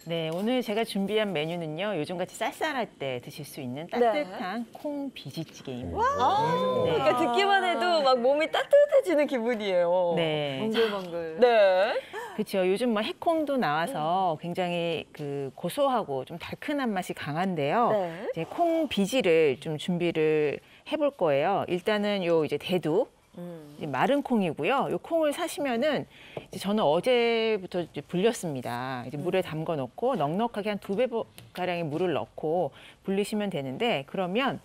네, 오늘 제가 준비한 메뉴는요. 요즘같이 쌀쌀할 때 드실 수 있는 따뜻한 콩 비지찌개입니다. 네. 그러니까 듣기만 해도 막 몸이 따뜻해지는 기분이에요. 네. 몽글몽글. 네. 그렇죠. 요즘 뭐 해콩도 나와서 굉장히 고소하고 좀 달큰한 맛이 강한데요. 네. 이제 콩 비지를 좀 준비를 해볼 거예요. 일단은 요 이제 대두. 이제 마른 콩이고요. 요 콩을 사시면은 이제 저는 어제부터 이제 불렸습니다. 이제 물에 담궈 놓고 넉넉하게 한 2배 가량의 물을 넣고 불리시면 되는데 그러면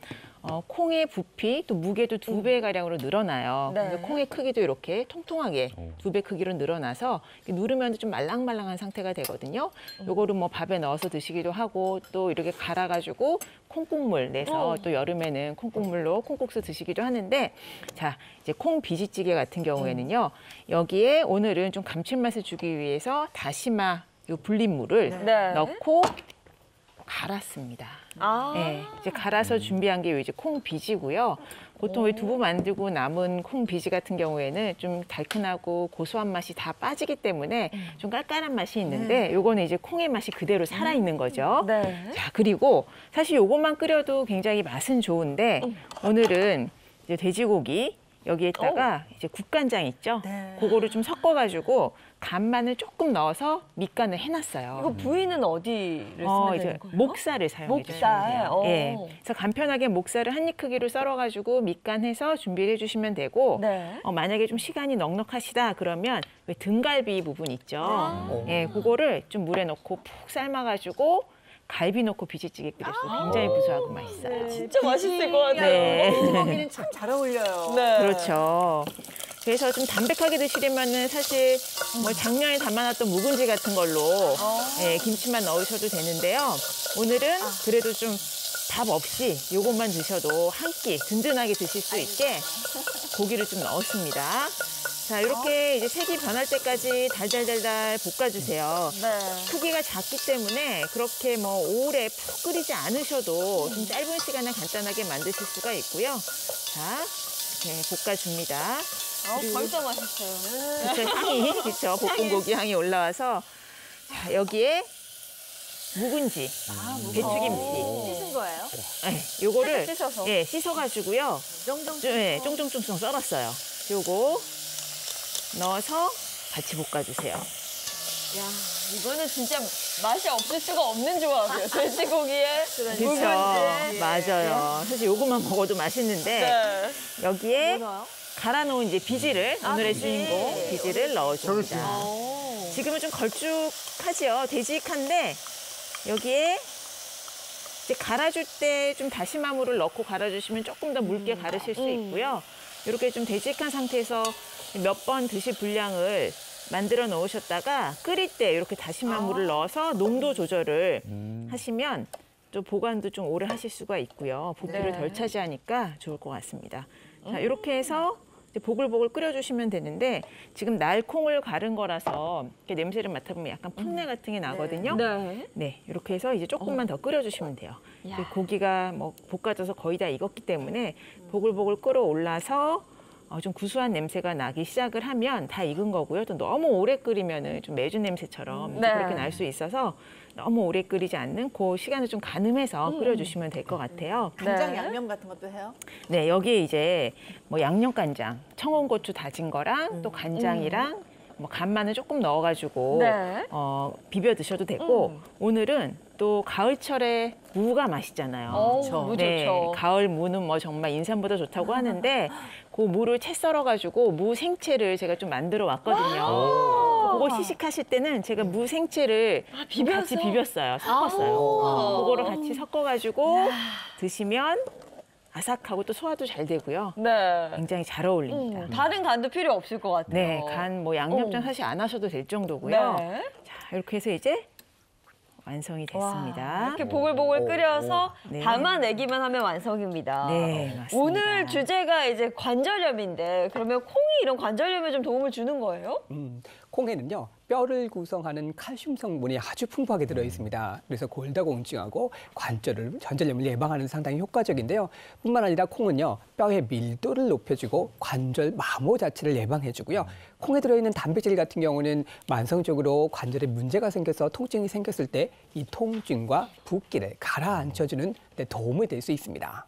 콩의 부피 또 무게도 2배 가량으로 늘어나요. 네. 그래서 콩의 크기도 이렇게 통통하게 2배 크기로 늘어나서 누르면 좀 말랑말랑한 상태가 되거든요. 요거를 뭐 밥에 넣어서 드시기도 하고 또 이렇게 갈아가지고 콩국물 내서 또 여름에는 콩국물로 콩국수 드시기도 하는데 자 이제 콩 비지찌개 같은 경우에는요. 여기에 오늘은 좀 감칠맛을 주기 위해서 다시마 요 불린 물을 네. 넣고 갈았습니다. 아. 네, 이제 갈아서 준비한 게 이제 콩 비지고요. 보통 우리 두부 만들고 남은 콩 비지 같은 경우에는 좀 달큰하고 고소한 맛이 다 빠지기 때문에 좀 깔깔한 맛이 있는데 요거는 이제 콩의 맛이 그대로 살아 있는 거죠. 네. 자, 그리고 사실 요것만 끓여도 굉장히 맛은 좋은데 오늘은 이제 돼지고기 여기에다가 이제 국간장 있죠? 네. 그거를 좀 섞어가지고 간마늘 조금 넣어서 밑간을 해놨어요. 이거 부위는 어디를 쓰면 이제 되는 거예요? 목살을 사용해 주시면 목살. 돼요. 예. 그래서 간편하게 목살을 한 입 크기로 썰어가지고 밑간해서 준비를 해주시면 되고 네. 만약에 좀 시간이 넉넉하시다 그러면 왜 등갈비 부분 있죠? 예, 그거를 좀 물에 넣고 푹 삶아가지고 갈비 넣고 비지찌개 끓여서 굉장히 구수하고 맛있어요. 진짜 맛있을 것 같아요. 네. 고기는 참 잘 어울려요. 네. 그렇죠. 그래서 좀 담백하게 드시려면은 사실 뭐 작년에 담아놨던 묵은지 같은 걸로 예, 김치만 넣으셔도 되는데요. 오늘은 그래도 좀 밥 없이 요것만 드셔도 한 끼 든든하게 드실 수 있게 고기를 좀 넣었습니다. 자, 이렇게 이제 색이 변할 때까지 달달달달 볶아주세요. 네. 크기가 작기 때문에 그렇게 뭐 오래 푹 끓이지 않으셔도 좀 짧은 시간에 간단하게 만드실 수가 있고요. 자, 이렇게 볶아줍니다. 벌써 맛있어요. 그쵸, 향이, 그쵸, 볶은 고기 향이 올라와서 자, 여기에 묵은지, 배추김치. 씻은 거예요? 네, 요거를 씻어서. 예, 씻어가지고요. 예, 쫑쫑쫑쫑 썰었어요. 요거 넣어서 같이 볶아주세요. 야, 이거는 진짜 맛이 없을 수가 없는 조합이에요. 돼지고기에 그렇죠, 묵은지. 맞아요. 사실 요것만 먹어도 맛있는데 네. 여기에 뭐나요? 갈아놓은 이제 비지를 오늘의 비지. 주인공 비지를 넣어줍니다. 오. 지금은 좀 걸쭉하죠. 되직한데 여기에 이제 갈아줄 때 좀 다시마물을 넣고 갈아주시면 조금 더 묽게 갈으실 수 있고요. 이렇게 좀 되직한 상태에서 몇 번 드실 분량을 만들어 놓으셨다가 끓일 때 이렇게 다시마물을 넣어서 농도 조절을 하시면 또 보관도 좀 오래 하실 수가 있고요. 부피를 덜 차지하니까 좋을 것 같습니다. 자, 이렇게 해서 이제 보글보글 끓여주시면 되는데 지금 날콩을 갈은 거라서 이렇게 냄새를 맡아보면 약간 풋내 같은 게 나거든요. 네. 네, 이렇게 해서 이제 조금만 더 끓여주시면 돼요. 이제 고기가 뭐 볶아져서 거의 다 익었기 때문에 보글보글 끓어올라서 좀 구수한 냄새가 나기 시작을 하면 다 익은 거고요. 또 너무 오래 끓이면은 좀 매주 냄새처럼 네. 그렇게 날 수 있어서 너무 오래 끓이지 않는 그 시간을 좀 가늠해서 끓여주시면 될 것 같아요. 간장 네. 양념 같은 것도 해요? 네, 여기에 이제 뭐 양념간장, 청원고추 다진 거랑 또 간장이랑 뭐 간마늘 조금 넣어가지고 네. 비벼 드셔도 되고 오늘은 또 가을철에 무가 맛있잖아요. 무 네, 좋죠. 가을 무는 뭐 정말 인삼보다 좋다고 하는데 그 무를 채 썰어가지고 무 생채를 제가 좀 만들어 왔거든요. 그거 시식하실 때는 제가 무 생채를 같이 비볐어요. 섞었어요. 그거를 같이 섞어가지고 드시면 아삭하고 또 소화도 잘 되고요. 네. 굉장히 잘 어울립니다. 다른 간도 필요 없을 것 같아요. 네, 간 뭐 양념장 사실 안 하셔도 될 정도고요. 네. 자, 이렇게 해서 이제 완성이 됐습니다. 와, 이렇게 보글보글 끓여서 네. 담아내기만 하면 완성입니다. 네, 맞습니다. 오늘 주제가 이제 관절염인데 그러면 콩이 이런 관절염에 좀 도움을 주는 거예요? 콩에는요 뼈를 구성하는 칼슘 성분이 아주 풍부하게 들어 있습니다. 그래서 골다공증하고 관절 전절염을 예방하는 데 상당히 효과적인데요. 뿐만 아니라 콩은요, 뼈의 밀도를 높여주고 관절 마모 자체를 예방해주고요. 콩에 들어있는 단백질 같은 경우는 만성적으로 관절에 문제가 생겨서 통증이 생겼을 때 이 통증과 붓기를 가라앉혀주는 데 도움이 될 수 있습니다.